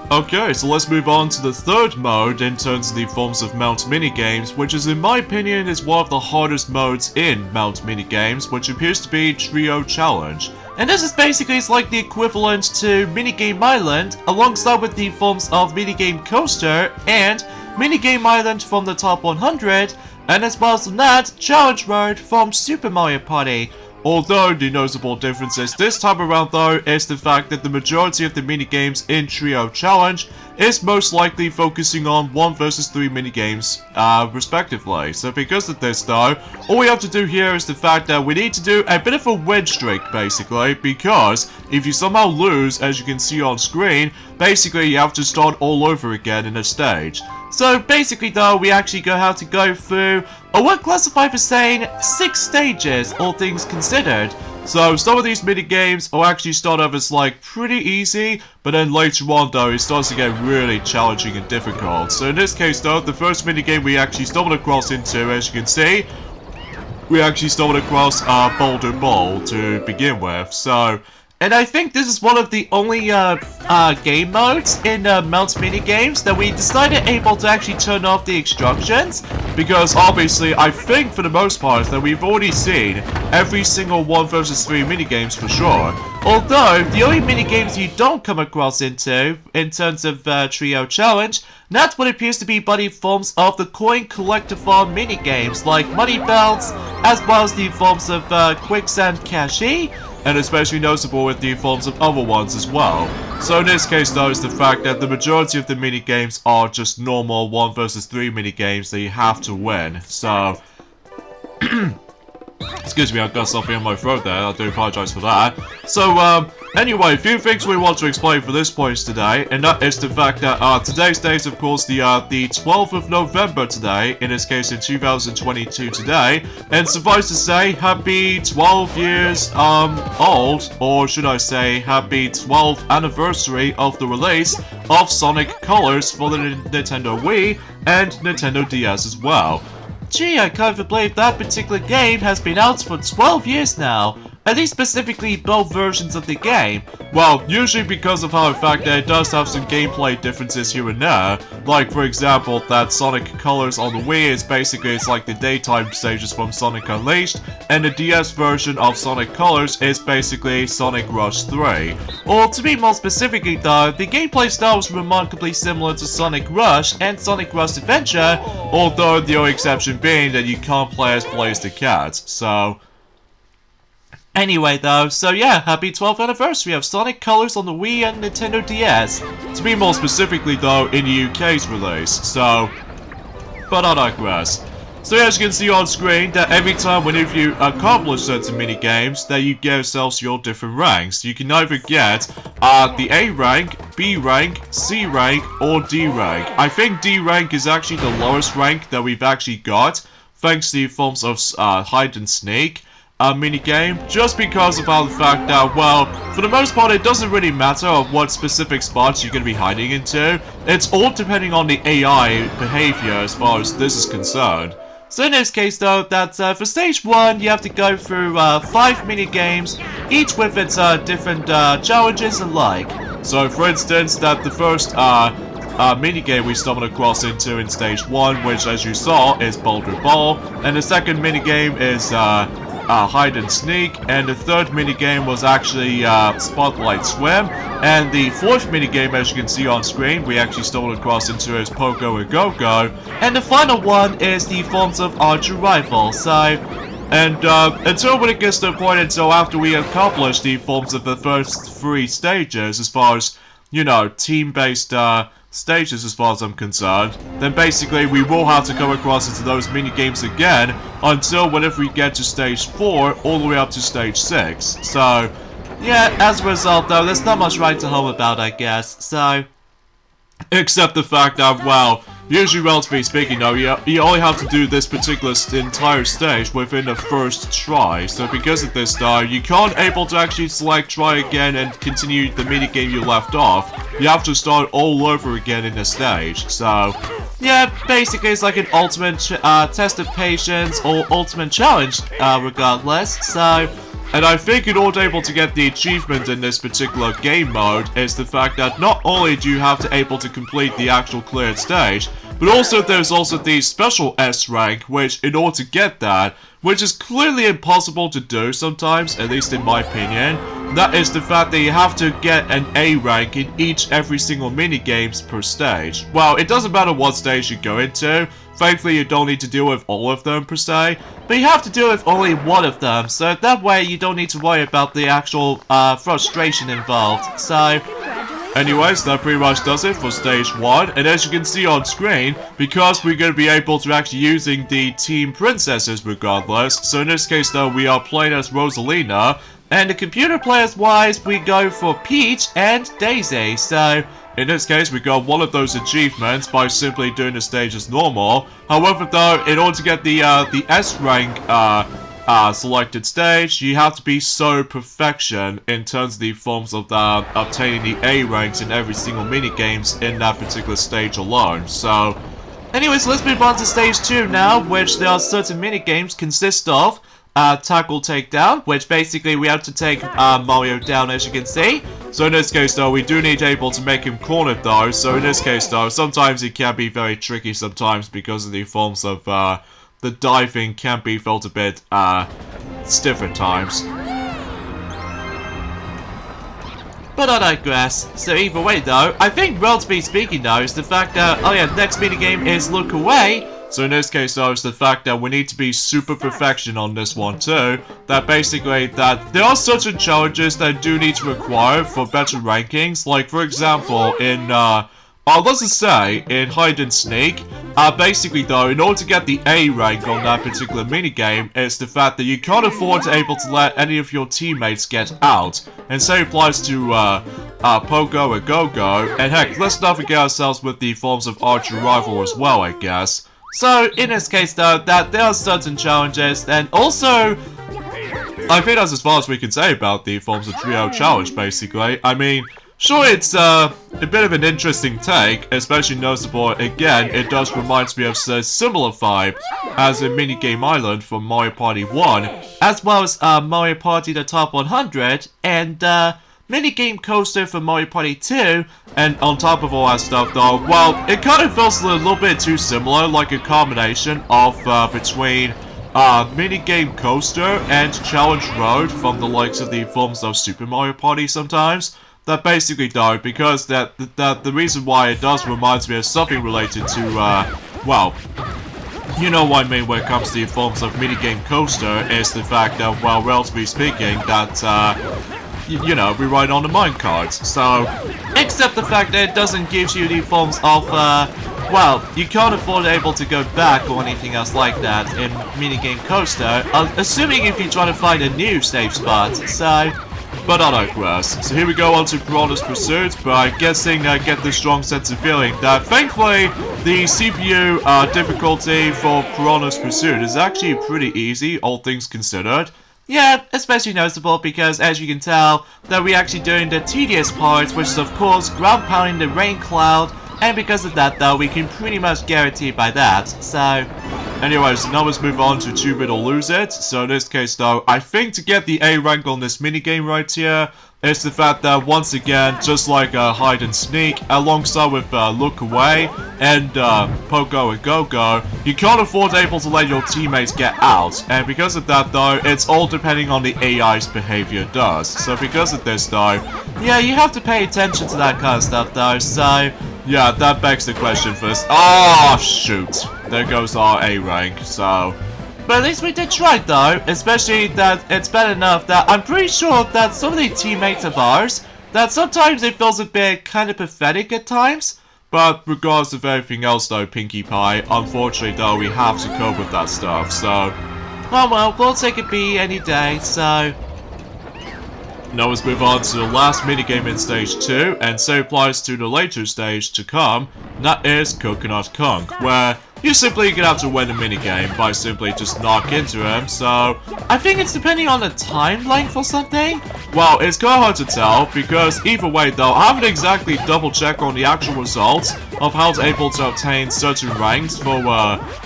Okay, so let's move on to the third mode in terms of the forms of Mount Minigames, which is, in my opinion, is one of the hardest modes in Mount Minigames, which appears to be Trio Challenge. And this is basically like the equivalent to Minigame Island, alongside with the forms of Minigame Coaster and Minigame Island from the Top 100, and as well as that, Challenge Mode from Super Mario Party. Although the noticeable differences this time around though is the fact that the majority of the minigames in Trio Challenge is most likely focusing on 1 versus 3 minigames respectively. So because of this though, all we have to do here is the fact that we need to do a bit of a win streak basically, because if you somehow lose, as you can see on screen, basically you have to start all over again in a stage. So basically though, we actually have to go through, I would classify for saying 6 stages, all things considered. So some of these minigames will actually start off as like pretty easy, but then later on though, it starts to get really challenging and difficult. So in this case though, the first minigame we actually stumbled across into, as you can see, we actually stumbled across Boulder Bowl to begin with. So, and I think this is one of the only game modes in Mount Minigames that we decided able to actually turn off the instructions, because obviously I think for the most part that we've already seen every single 1 versus 3 minigames for sure. Although the only minigames you don't come across into in terms of Trio Challenge, that's what appears to be buddy forms of the coin collectathon minigames like Money Belts, as well as the forms of Quicksand Cashy, and especially noticeable with the forms of other ones as well. So in this case though, is the fact that the majority of the minigames are just normal 1 versus 3 minigames that you have to win. So excuse me, I've got something in my throat there, I do apologize for that. So, anyway, a few things we want to explain for this point today, and that is the fact that, today's date is, of course, the 12th of November today, in this case in 2022 today, and suffice to say, happy 12 years, old, or should I say, happy 12th anniversary of the release of Sonic Colors for the Nintendo Wii and Nintendo DS as well. Gee, I can't believe that particular game has been out for 12 years now. At least specifically both versions of the game. Well, usually because of how the fact that it does have some gameplay differences here and there. Like, for example, that Sonic Colors on the Wii is basically, it's like the daytime stages from Sonic Unleashed, and the DS version of Sonic Colors is basically Sonic Rush 3. Or to be more specifically though, the gameplay style is remarkably similar to Sonic Rush and Sonic Rush Adventure, although the only exception being that you can't play as Blaze the Cat, so... Anyway though, so yeah, happy 12th anniversary of Sonic Colors on the Wii and Nintendo DS. To be more specifically though, in the UK's release, so... But I digress. So as you can see on screen, that every time whenever you accomplish certain minigames, that you get yourselves your different ranks. You can either get the A rank, B rank, C rank, or D rank. I think D rank is actually the lowest rank that we've actually got, thanks to the forms of hide and sneak minigame, just because of how the fact that, well, for the most part it doesn't really matter of what specific spots you're going to be hiding into. It's all depending on the AI behavior as far as this is concerned. So in this case though, that for stage 1 you have to go through 5 minigames, each with its different challenges and like. So for instance, that the first minigame we stumbled across into in stage 1, which as you saw is Boulder Ball, and the second minigame is hide and sneak, and the third minigame was actually Spotlight Swim, and the fourth minigame, as you can see on screen, we actually stumbled across into is Pogo and Go-Go, and the final one is the forms of Archer Rifle. So, and until when it gets to the point until after we accomplish the forms of the first 3 stages, as far as, you know, team-based stages as far as I'm concerned, then basically we will have to come across into those minigames again until whenever we get to stage 4 all the way up to stage 6. So, yeah, as a result though, there's not much right to home about, I guess. So, except the fact that, well, usually relatively speaking though, you only have to do this particular entire stage within the first try. So because of this though, you can't able to actually select try again and continue the minigame you left off. You have to start all over again in the stage. So, yeah, basically it's like an ultimate test of patience or ultimate challenge, regardless. So, And I think in order able to get the achievement in this particular game mode is the fact that not only do you have to able to complete the actual cleared stage, but also there's also the special S rank, which in order to get that, which is clearly impossible to do sometimes, at least in my opinion, that is the fact that you have to get an A rank in every single minigames per stage. Well, it doesn't matter what stage you go into. Thankfully, you don't need to deal with all of them per se, but you have to deal with only one of them, so that way you don't need to worry about the actual frustration involved. So, anyways, that pretty much does it for stage 1, and as you can see on screen, because we're going to be able to actually using the team princesses regardless, so in this case though, we are playing as Rosalina, and the computer players wise, we go for Peach and Daisy, so in this case, we got one of those achievements by simply doing the stage as normal. However, though, in order to get the S rank selected stage, you have to be so perfection in terms of the forms of obtaining the A ranks in every single minigames in that particular stage alone. So, anyways, let's move on to stage 2 now, which there are certain minigames consist of. Tackle takedown, which basically we have to take Mario down, as you can see. So in this case though, we do need able to make him cornered though, so in this case though, sometimes it can be very tricky sometimes because of the forms of the diving can be felt a bit stiff at times. But I digress. So either way though, I think relatively speaking though, is the fact that, oh yeah, next minigame is look away. So in this case though, it's the fact that we need to be super perfection on this one too. That basically, that there are certain challenges that do need to require for better rankings. Like for example, in let's just say, in hide and seek, basically though, in order to get the A rank on that particular minigame, it's the fact that you can't afford to able to let any of your teammates get out. And same applies to Pogo and Go-Go, and heck, let's not forget ourselves with the forms of Archer Rival as well, I guess. So, in this case though, that there are certain challenges, and also, I think that's as far as we can say about the forms of trio challenge, basically. I mean, sure, it's a bit of an interesting take, especially noticeable, again, it does remind me of a similar vibe as in Minigame Island from Mario Party 1, as well as Mario Party the Top 100, and Minigame Coaster for Mario Party 2, and on top of all that stuff though, well, it kind of feels a little bit too similar, like a combination of between Minigame Coaster and Challenge Road from the likes of the forms of Super Mario Party sometimes. That basically though, because the reason why it does reminds me of something related to, well, you know what I mean when it comes to the forms of Minigame Coaster is the fact that, well, relatively speaking, that, you know, we ride on the minecarts, so, except the fact that it doesn't give you the forms of, well, you can't afford able to go back or anything else like that in Minigame Coaster, assuming if you're trying to find a new safe spot, so, but I digress. So here we go on to Piranha's Pursuit, but I'm guessing I get the strong sense of feeling that, thankfully, the CPU difficulty for Piranha's Pursuit is actually pretty easy, all things considered. Yeah, especially noticeable because, as you can tell, that we're actually doing the tedious parts, which is of course ground pounding the rain cloud, and because of that though, we can pretty much guarantee by that, so... Anyways, now let's move on to 2-bit or lose it. So in this case though, I think to get the A rank on this minigame right here, it's the fact that once again, just like hide and seek, alongside with look away and Pogo and Go-Go, you can't afford able to let your teammates get out. And because of that though, it's all depending on the AI's behavior does. So because of this though, yeah, you have to pay attention to that kind of stuff though, so... Yeah, that begs the question first. Oh, shoot. There goes our A rank, so... But at least we did try though, especially that it's bad enough that I'm pretty sure that some of the teammates of ours, that sometimes it feels a bit kind of pathetic at times. But regardless of everything else though, Pinkie Pie, unfortunately though, we have to cope with that stuff, so... Oh well, we'll take a B any day, so... Now let's move on to the last minigame in stage 2, and so applies to the later stage to come, and that is Coconut Conk, where you're simply gonna have to win the minigame by simply just knock into him, so I think it's depending on the time length or something. Well, it's kinda hard to tell, because either way though, I haven't exactly double checked on the actual results of how it's able to obtain certain ranks for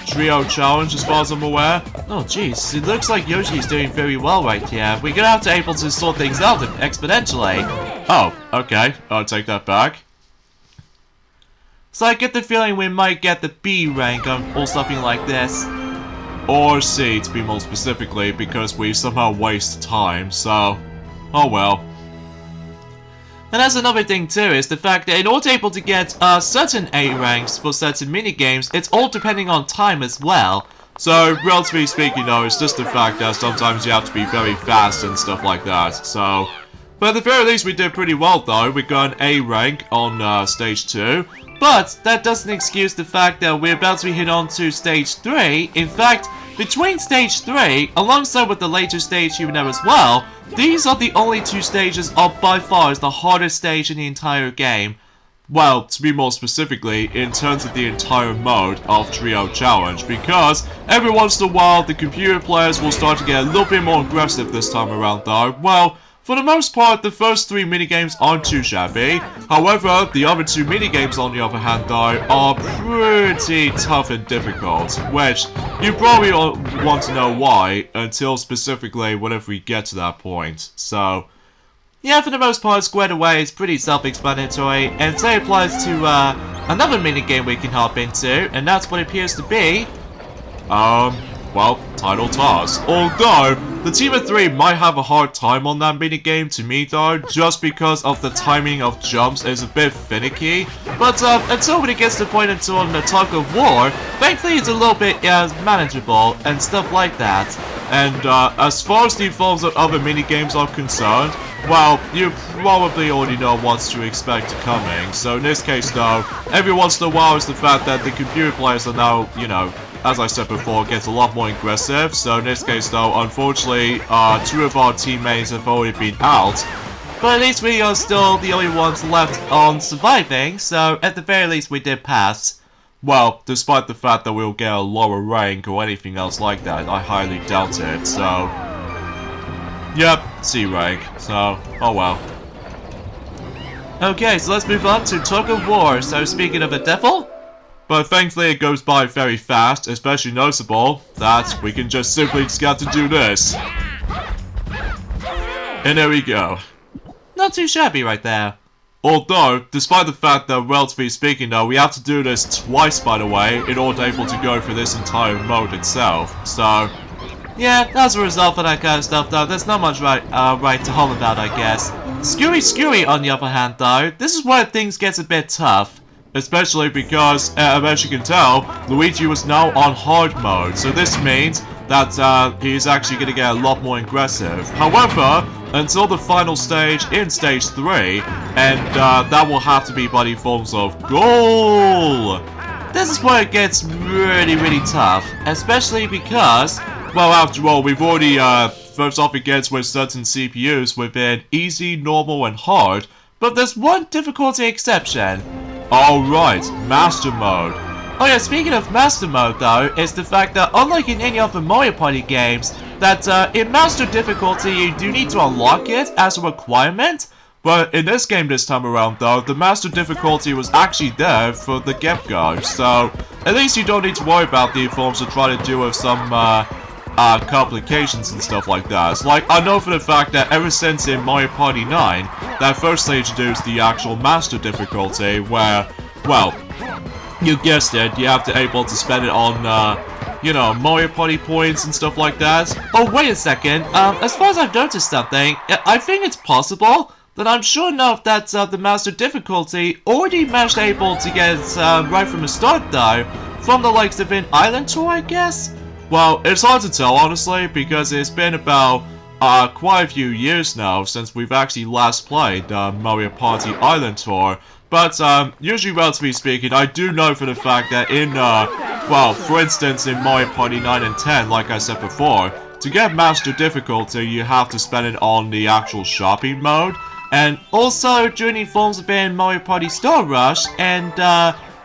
Trio Challenge as far as I'm aware. Oh jeez, it looks like Yoshi's doing very well right here. We're gonna have to able to sort things out exponentially. Oh, okay, I'll take that back. So I get the feeling we might get the B rank or something like this. Or C, to be more specifically, because we somehow waste time, so... oh well. And that's another thing too, is the fact that in order to able to get certain A ranks for certain minigames, it's all depending on time as well. So, relatively speaking though, it's just the fact that sometimes you have to be very fast and stuff like that, so... but at the very least we did pretty well though, we got an A rank on stage 2. But that doesn't excuse the fact that we're about to be hit on to stage 3. In fact, between stage 3, alongside with the later stage even there as well, these are the only 2 stages of by far is the hardest stage in the entire game. Well, to be more specifically, in terms of the entire mode of Trio Challenge, because every once in a while the computer players will start to get a little bit more aggressive this time around though. Well, for the most part, the first 3 minigames aren't too shabby. However, the other 2 minigames on the other hand though are pretty tough and difficult, which you probably want to know why until specifically whenever we get to that point. So, yeah, for the most part, squared away is pretty self-explanatory, and same applies to another minigame we can hop into, and that's what it appears to be. Well, title task. Although, the team of 3 might have a hard time on that minigame to me though, just because of the timing of jumps is a bit finicky. But until when it gets to the point until the tug of war, thankfully it's a little bit manageable and stuff like that. And as far as the forms of other minigames are concerned, well, you probably already know what to expect coming. So in this case though, every once in a while is the fact that the computer players are now, you know, as I said before, gets a lot more aggressive. So in this case though, unfortunately, 2 of our teammates have already been out. But at least we are still the only ones left on surviving, so at the very least we did pass. Well, despite the fact that we'll get a lower rank or anything else like that, I highly doubt it, so... yep, C rank, so, oh well. Okay, so let's move on to Tug of War. So speaking of a devil... but thankfully it goes by very fast, especially noticeable that we can just simply get to do this. And there we go. Not too shabby right there. Although, despite the fact that, relatively speaking though, we have to do this twice by the way, in order to be able to go for this entire mode itself. So, yeah, as a result of that kind of stuff though, there's not much right to hum about I guess. Screwy on the other hand though, this is where things get a bit tough. Especially because, as you can tell, Luigi was now on hard mode, so this means that he's actually going to get a lot more aggressive. However, until the final stage in stage 3, and that will have to be by the forms of goal. This is where it gets really tough, especially because, well, after all, we've already first off against with certain CPUs within easy, normal, and hard, but there's one difficulty exception. Alright, Master Mode. Oh yeah, speaking of Master Mode though, is the fact that unlike in any other Mario Party games, that in Master Difficulty you do need to unlock it as a requirement, but in this game this time around though, the Master Difficulty was actually there for the get-go, so at least you don't need to worry about the forms of trying to deal with some complications and stuff like that. It's like, I know for the fact that ever since in Mario Party 9, that first stage introduced the actual Master Difficulty, where, well, you guessed it, you have to able to spend it on, you know, Mario Party points and stuff like that. Oh, wait a second, as far as I've noticed something, I think it's possible that I'm sure enough that the Master Difficulty already managed able to get right from the start though, from the likes of an Island Tour, I guess? Well, it's hard to tell, honestly, because it's been about quite a few years now since we've actually last played Mario Party Island Tour. But, usually, relatively speaking, I do know for the fact that in, well, for instance, in Mario Party 9 and 10, like I said before, to get Master Difficulty, you have to spend it on the actual shopping mode. And also, during the forms of being Mario Party Star Rush, and,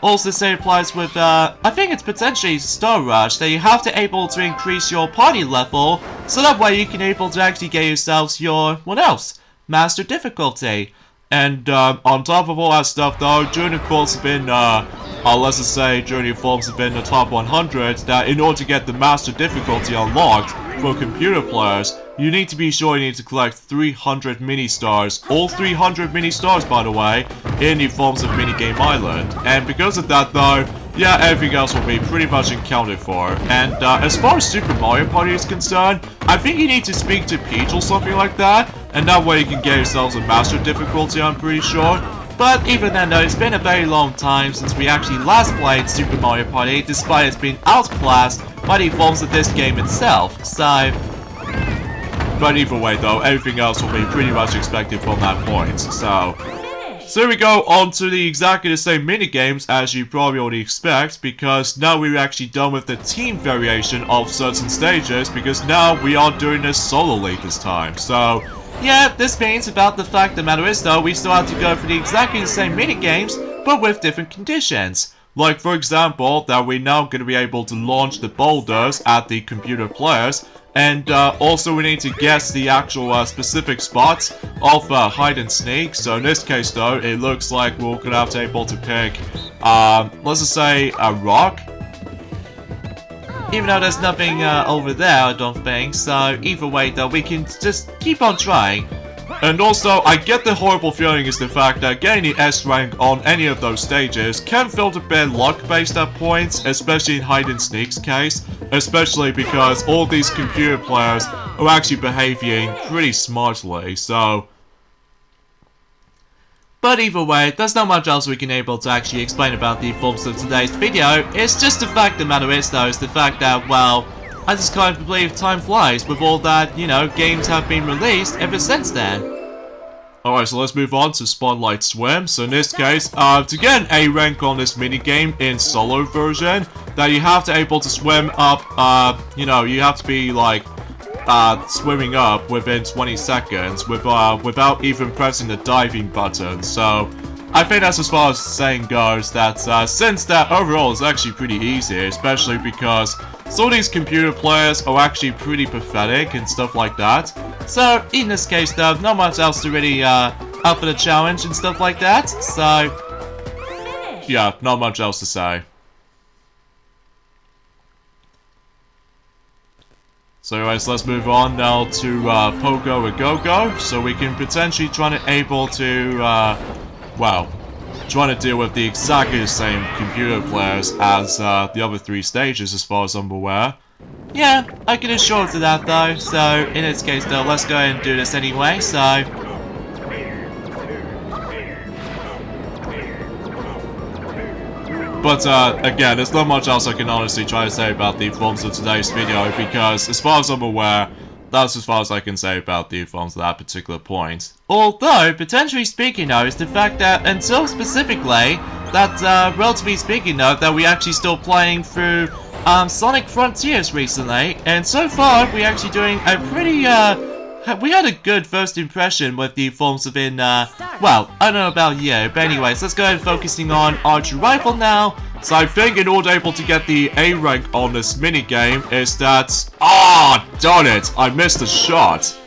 Also, the same applies with, I think it's potentially Star Rush, that you have to able to increase your party level, so that way you can able to actually get yourselves your, what else? Master difficulty. And, on top of all that stuff though, during the course have been, let's just say during the forms have been the top 100, that in order to get the master difficulty unlocked for computer players, you need to be sure you need to collect 300 mini-stars, all 300 mini-stars by the way, in the forms of Minigame Island. And because of that though, yeah, everything else will be pretty much accounted for. And as far as Super Mario Party is concerned, I think you need to speak to Peach or something like that, and that way you can get yourselves a master difficulty, I'm pretty sure. But even then though, it's been a very long time since we actually last played Super Mario Party, despite it's been outclassed by the forms of this game itself, so... But either way though, everything else will be pretty much expected from that point, so... So here we go on to the exactly the same minigames as you probably already expect, because now we're actually done with the team variation of certain stages, because now we are doing this solo-ly this time, so... Yeah, this means about the fact the matter is though, we still have to go for the exactly the same minigames, but with different conditions. Like for example, that we're now going to be able to launch the boulders at the computer players, and also we need to guess the actual specific spots of hide and seek. So in this case though, it looks like we're going to have to able to pick, let's just say a rock. Even though there's nothing over there, I don't think, so either way though, we can just keep on trying. And also, I get the horrible feeling is the fact that getting the S rank on any of those stages can feel a bit luck-based at points, especially in hide and seek's case, especially because all these computer players are actually behaving pretty smartly, so... But either way, there's not much else we can able to actually explain about the forms of today's video. It's just the fact the matter is though, is the fact that, well, I just can't believe time flies with all that, you know, games have been released ever since then. Alright, so let's move on to Spotlight Swim. So in this case, to get an A rank on this minigame in solo version, that you have to able to swim up, you know, you have to be like, swimming up within 20 seconds without even pressing the diving button. So I think that's as far as the saying goes, that since that overall is actually pretty easy, especially because some of these computer players are actually pretty pathetic and stuff like that. So in this case though, not much else to really up for the challenge and stuff like that. So yeah, not much else to say. So anyways, let's move on now to Pogo a Go-Go, so we can potentially try to able to, well, trying to deal with the exactly the same computer players as the other three stages as far as I'm aware. Yeah, I can assure to that though, so in this case though, let's go ahead and do this anyway, so... But, again, there's not much else I can honestly try to say about the forms of today's video, because, as far as I'm aware, that's as far as I can say about the forms at that particular point. Although, potentially speaking though, is the fact that, until specifically, that, relatively speaking though, that we actually still playing through, Sonic Frontiers recently, and so far, we're actually doing a pretty, we had a good first impression with the forms of in, well, I don't know about you, but anyways, let's go ahead and focusing on Archer Rifle now. So I think in order able to get the A rank on this minigame is that... Ah, darn it, I missed a shot.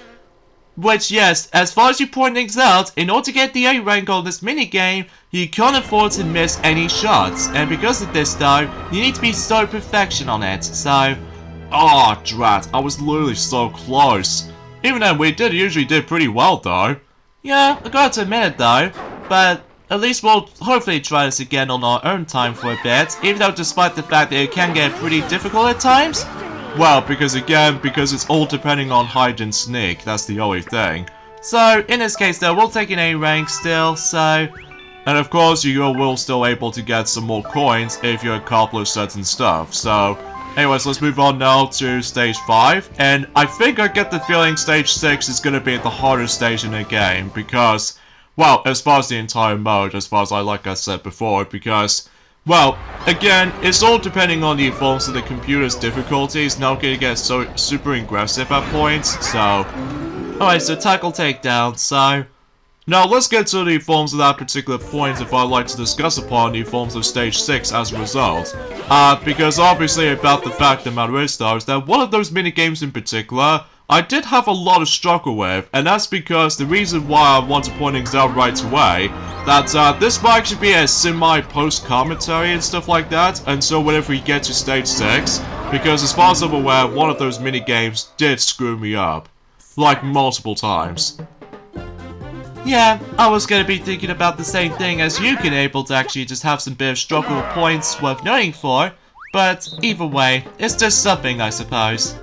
Which, yes, as far as you point things out, in order to get the A rank on this minigame, you can't afford to miss any shots. And because of this though, you need to be so perfection on it, so... Ah, drat, I was literally so close. Even though we usually did pretty well though. Yeah, I got to admit it though, but at least we'll hopefully try this again on our own time for a bit, even though despite the fact that it can get pretty difficult at times. Well, because it's all depending on hide and seek, that's the only thing. So, in this case though, we'll take an A rank still, so... And of course, you will still able to get some more coins if you accomplish certain stuff, so... Anyways, let's move on now to stage 5, and I think I get the feeling stage 6 is going to be the hardest stage in the game, because, well, as far as the entire mode, as far as like I said before, because, well, again, it's all depending on the forms of the computer's difficulties, not going to get so super aggressive at points, so, alright, so tackle takedown, so, Now let's get to the forms of that particular point if I'd like to discuss upon the forms of Stage 6 as a result. Because obviously about the fact of the matter is though, is that one of those minigames in particular, I did have a lot of struggle with, and that's because the reason why I want to point things out right away, that this might actually be a semi-post commentary and stuff like that, and so whenever we get to Stage 6, because as far as I'm aware, one of those minigames did screw me up. Like multiple times. Yeah, I was gonna be thinking about the same thing as you can able to actually just have some bit of struggle points worth knowing for, but either way, it's just something I suppose.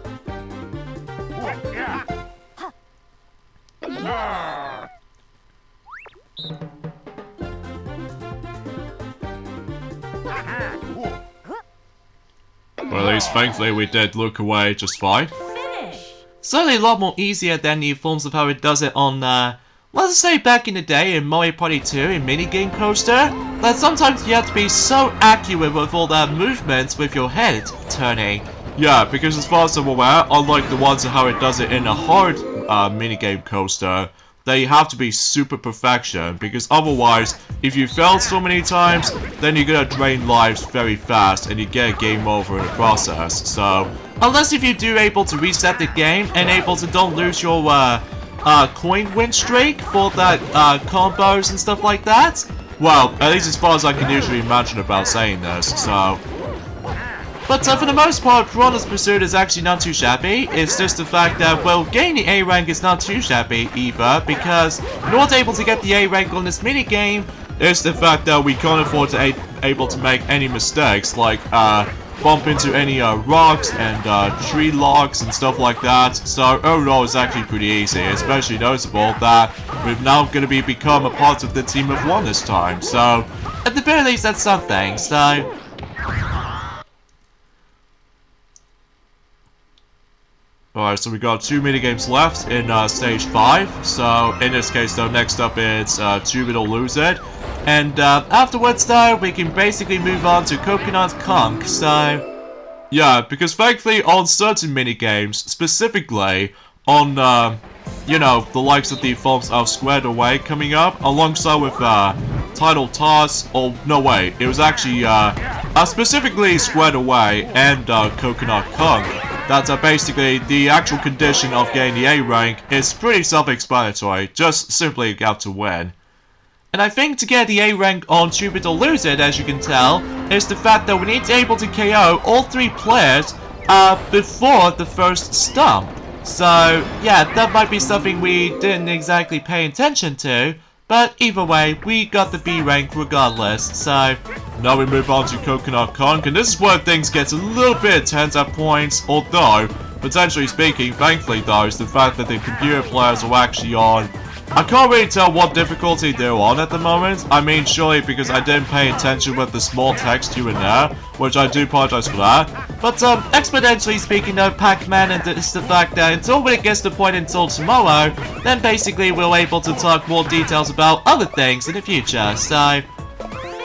Well, at least thankfully we did look away just fine. Certainly a lot more easier than the forms of how it does it on, let's say back in the day in Mario Party 2 in Minigame Coaster, that sometimes you have to be so accurate with all the movements with your head turning. Yeah, because as far as I'm aware, unlike the ones of how it does it in a hard minigame coaster, they have to be super perfection, because otherwise, if you fail so many times, then you're gonna drain lives very fast and you get a game over in the process, so... Unless if you do able to reset the game and able to don't lose your coin win streak for that combos and stuff like that. Well, at least as far as I can usually imagine about saying this, so... But for the most part, Piranha's Pursuit is actually not too shabby. It's just the fact that, well, getting the A rank is not too shabby either, because in order able to get the A rank on this minigame, it's the fact that we can't afford to able to make any mistakes, like bump into any rocks and tree logs and stuff like that. So overall, it's actually pretty easy. Especially noticeable that we've now gonna become a part of the team of one this time. So at the very least, that's something. So. Alright, so we got 2 minigames left in Stage 5. So, in this case though, next up it's 2 It'll Lose It. And afterwards though, we can basically move on to Coconut Conk, so... Yeah, because thankfully on certain minigames, specifically on, you know, the likes of the forms of Squared Away coming up, alongside with Title Toss, or no way, it was actually specifically Squared Away and Coconut Conk. That's basically the actual condition of getting the A rank is pretty self-explanatory, just simply have to win. And I think to get the A rank on Stupid or Lose It, as you can tell, is the fact that we need to be able to KO all 3 players before the first stump. So yeah, that might be something we didn't exactly pay attention to, but either way, we got the B rank regardless, so... Now we move on to Coconut Conk, and this is where things get a little bit tense at points, although, potentially speaking, thankfully though, is the fact that the computer players are actually on... I can't really tell what difficulty they're on at the moment. I mean, surely because I didn't pay attention with the small text here and there, which I do apologize for that. But exponentially speaking though, Pac-Man, and it's the fact that until it gets to the point until tomorrow, then basically we're able to talk more details about other things in the future, so...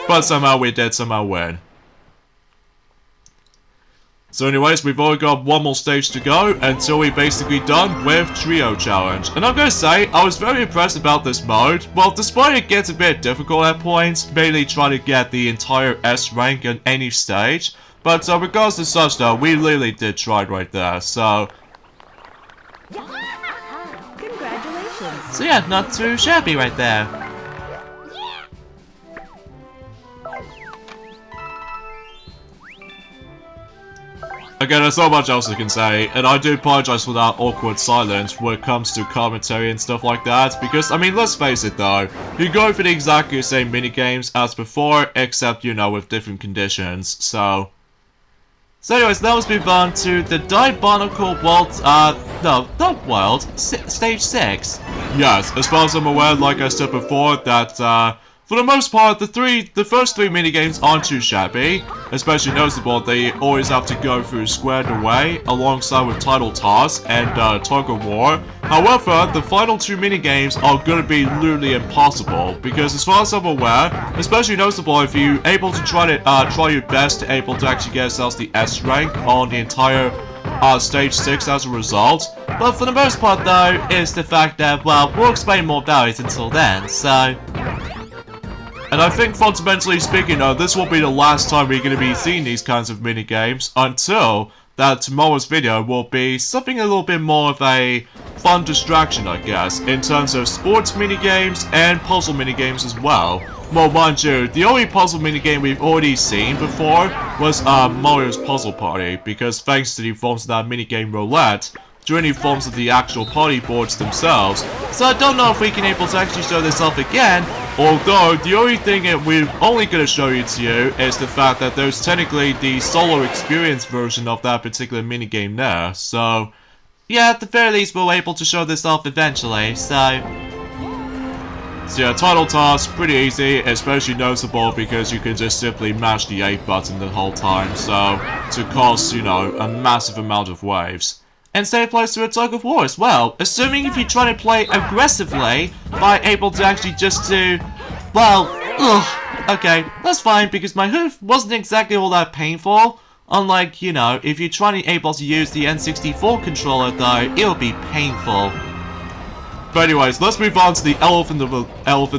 But somehow we did somehow win. So anyways, we've only got one more stage to go until we're basically done with Trio Challenge. And I'm gonna say, I was very impressed about this mode. Well, despite it gets a bit difficult at points, mainly trying to get the entire S rank on any stage. But regardless of such though, we literally did try right there, so... Congratulations. So yeah, not too shabby right there. Again, there's so much else I can say, and I do apologize for that awkward silence when it comes to commentary and stuff like that, because, I mean, let's face it though, you go for the exactly same minigames as before, except, you know, with different conditions, so... So anyways, now let's move on to the Diabolical World, no, not World, Stage 6. Yes, as far as I'm aware, like I said before, that, for the most part, the first three minigames aren't too shabby. Especially noticeable, they always have to go through Squared Away, alongside with Title Toss and Tug of War. However, the final two minigames are gonna be literally impossible, because as far as I'm aware, especially noticeable if you're able to try your best to able to actually get yourselves the S rank on the entire Stage 6 as a result. But for the most part though, is the fact that, well, we'll explain more about it until then, so... And I think fundamentally speaking though, this will be the last time we're going to be seeing these kinds of minigames until that tomorrow's video will be something a little bit more of a fun distraction, I guess, in terms of sports minigames and puzzle minigames as well. Well, mind you, the only puzzle minigame we've already seen before was Mario's Puzzle Party, because thanks to the forms of that minigame roulette, during the forms of the actual party boards themselves. So I don't know if we can able to actually show this off again, although the only thing that we're only going to show you to you is the fact that there's technically the solo experience version of that particular minigame there, so... yeah, at the very least we're able to show this off eventually, so... So yeah, title task, pretty easy, especially noticeable because you can just simply mash the A button the whole time, so... to cause, you know, a massive amount of waves. And same applies to a tug of war as well, assuming if you try to play aggressively by able to actually just do, well, okay, that's fine because my hoof wasn't exactly all that painful. Unlike, you know, if you're trying to able to use the N64 controller though, it'll be painful. But anyways, let's move on to the elephant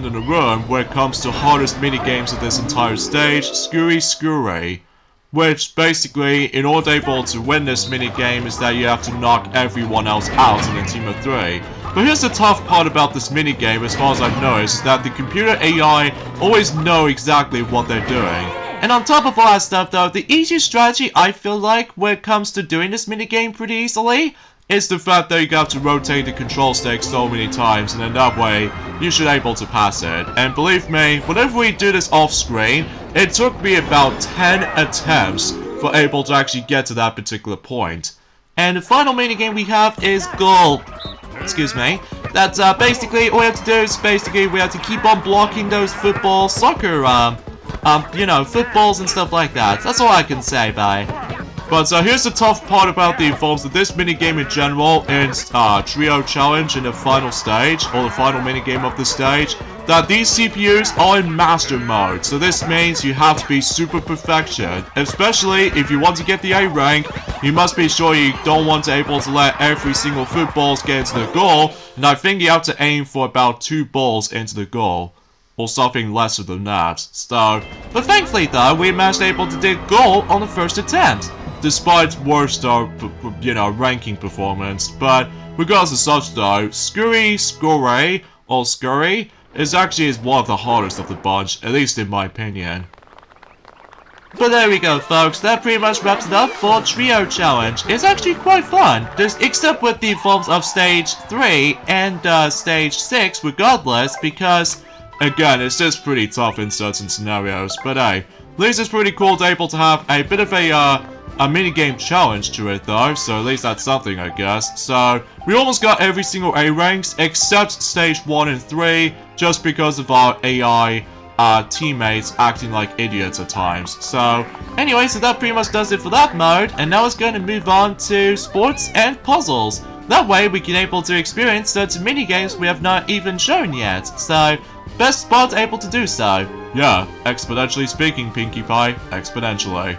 in the room when it comes to hardest minigames of this entire stage, Scurry. Which, basically, in order able to win this minigame is that you have to knock everyone else out in a team of 3. But here's the tough part about this minigame, as far as I've noticed, is that the computer AI always know exactly what they're doing. And on top of all that stuff though, the easiest strategy I feel like when it comes to doing this minigame pretty easily is the fact that you have to rotate the control stick so many times, and in that way, you should be able to pass it. And believe me, whenever we do this off screen, it took me about 10 attempts for able to actually get to that particular point. And the final minigame we have is goal. Excuse me. That's basically, all we have to do is basically we have to keep on blocking those football, soccer, you know, footballs and stuff like that. That's all I can say, bye. But here's the tough part about the forms of this minigame in general, in Trio Challenge in the final stage, or the final minigame of the stage, that these CPUs are in master mode, so this means you have to be super perfection. Especially if you want to get the A rank, you must be sure you don't want to able to let every single football get into the goal, and I think you have to aim for about 2 balls into the goal. Or something lesser than that. So, but thankfully though, we managed able to do goal on the first attempt. Despite worst, you know, ranking performance. But regardless of such though, Scurry is actually one of the hardest of the bunch, at least in my opinion. But there we go folks, that pretty much wraps it up for Trio Challenge. It's actually quite fun, except with the forms of Stage 3 and Stage 6 regardless, because again, it's just pretty tough in certain scenarios. But hey, at least it's pretty cool to able to have a bit of a minigame challenge to it though, so at least that's something I guess. So, we almost got every single A ranks except Stage 1 and 3, just because of our AI teammates acting like idiots at times. So, anyway, so that pretty much does it for that mode, and now it's going to move on to sports and puzzles. That way we can able to experience certain minigames we have not even shown yet, so best spot able to do so. Yeah, exponentially speaking, Pinkie Pie, exponentially.